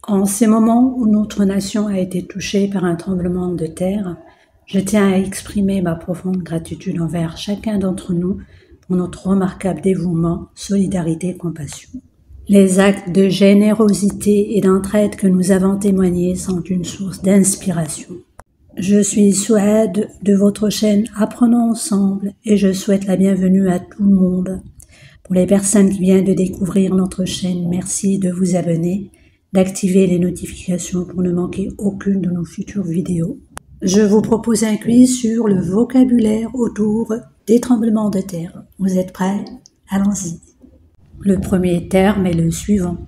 En ces moments où notre nation a été touchée par un tremblement de terre, je tiens à exprimer ma profonde gratitude envers chacun d'entre nous pour notre remarquable dévouement, solidarité et compassion. Les actes de générosité et d'entraide que nous avons témoignés sont une source d'inspiration. Je suis Souad de votre chaîne Apprenons ensemble et je souhaite la bienvenue à tout le monde. Pour les personnes qui viennent de découvrir notre chaîne, merci de vous abonner, d'activer les notifications pour ne manquer aucune de nos futures vidéos. Je vous propose un quiz sur le vocabulaire autour des tremblements de terre. Vous êtes prêts? Allons-y. Le premier terme est le suivant.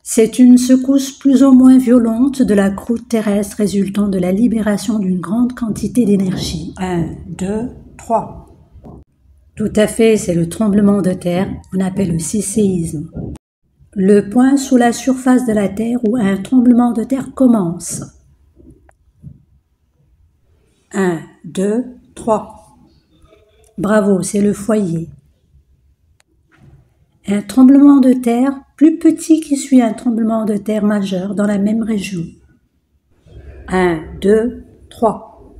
C'est une secousse plus ou moins violente de la croûte terrestre résultant de la libération d'une grande quantité d'énergie. 1, 2, 3. Tout à fait, c'est le tremblement de terre, on appelle aussi séisme. Le point sous la surface de la terre où un tremblement de terre commence. 1, 2, 3. Bravo, c'est le foyer. Un tremblement de terre plus petit qui suit un tremblement de terre majeur dans la même région. 1, 2, 3.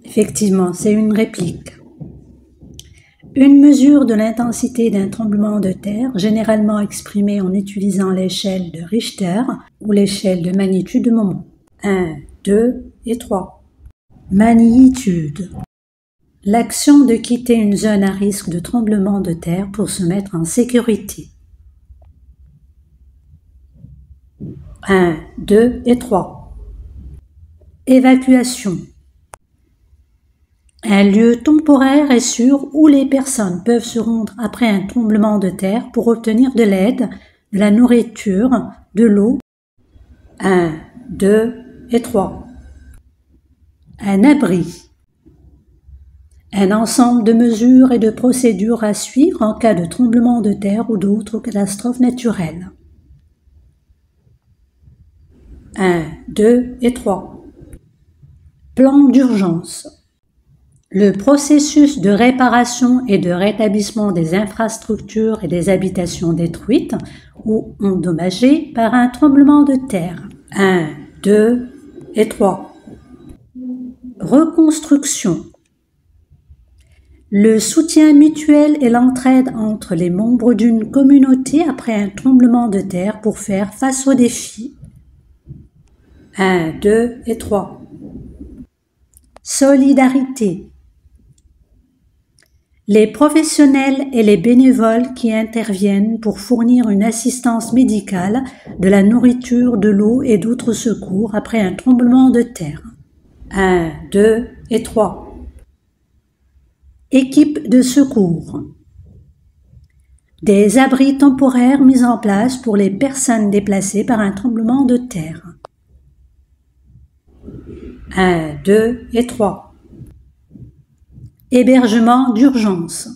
Effectivement, c'est une réplique. Une mesure de l'intensité d'un tremblement de terre, généralement exprimée en utilisant l'échelle de Richter ou l'échelle de magnitude de moment. 1, 2 et 3. Magnitude. L'action de quitter une zone à risque de tremblement de terre pour se mettre en sécurité. 1, 2 et 3. Évacuation. Un lieu temporaire et sûr où les personnes peuvent se rendre après un tremblement de terre pour obtenir de l'aide, de la nourriture, de l'eau. 1, 2 et 3. Un abri. Un ensemble de mesures et de procédures à suivre en cas de tremblement de terre ou d'autres catastrophes naturelles. 1, 2 et 3. Plan d'urgence. Le processus de réparation et de rétablissement des infrastructures et des habitations détruites ou endommagées par un tremblement de terre. 1, 2 et 3. Reconstruction. Le soutien mutuel et l'entraide entre les membres d'une communauté après un tremblement de terre pour faire face aux défis. 1, 2 et 3. Solidarité. Les professionnels et les bénévoles qui interviennent pour fournir une assistance médicale, de la nourriture, de l'eau et d'autres secours après un tremblement de terre. 1, 2 et 3. Équipe de secours. Des abris temporaires mis en place pour les personnes déplacées par un tremblement de terre. 1, 2 et 3. Hébergement d'urgence.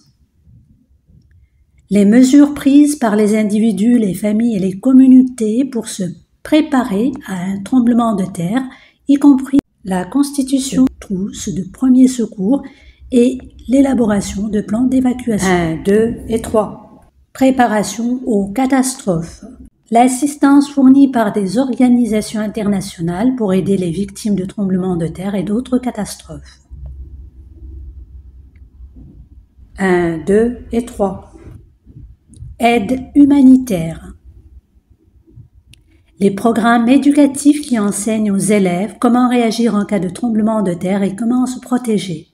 Les mesures prises par les individus, les familles et les communautés pour se préparer à un tremblement de terre, y compris la constitution de trousses de premiers secours et l'élaboration de plans d'évacuation. 1, 2 et 3. Préparation aux catastrophes. L'assistance fournie par des organisations internationales pour aider les victimes de tremblements de terre et d'autres catastrophes. 1, 2 et 3. Aide humanitaire. Les programmes éducatifs qui enseignent aux élèves comment réagir en cas de tremblement de terre et comment se protéger.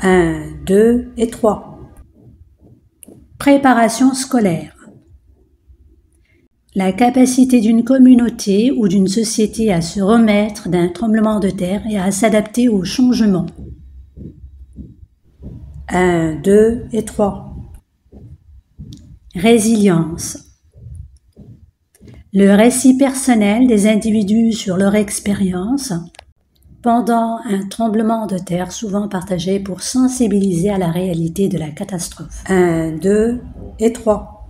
1, 2 et 3. Préparation scolaire. La capacité d'une communauté ou d'une société à se remettre d'un tremblement de terre et à s'adapter aux changements. 1, 2 et 3. Résilience. Le récit personnel des individus sur leur expérience pendant un tremblement de terre, souvent partagé pour sensibiliser à la réalité de la catastrophe. 1, 2 et 3.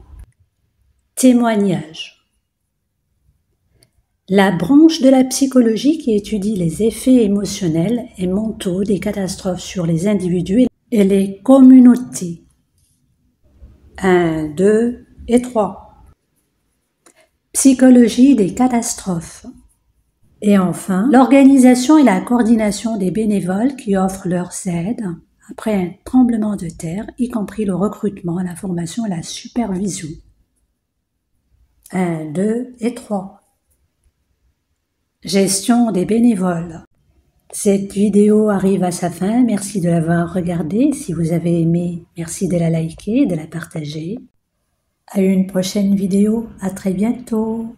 Témoignage. La branche de la psychologie qui étudie les effets émotionnels et mentaux des catastrophes sur les individus et les communautés. 1, 2 et 3. psychologie des catastrophes. Et enfin, l'organisation et la coordination des bénévoles qui offrent leurs aides après un tremblement de terre, y compris le recrutement, la formation et la supervision. 1, 2 et 3. Gestion des bénévoles. Cette vidéo arrive à sa fin, merci de l'avoir regardée. Si vous avez aimé, merci de la liker, de la partager. À une prochaine vidéo, à très bientôt.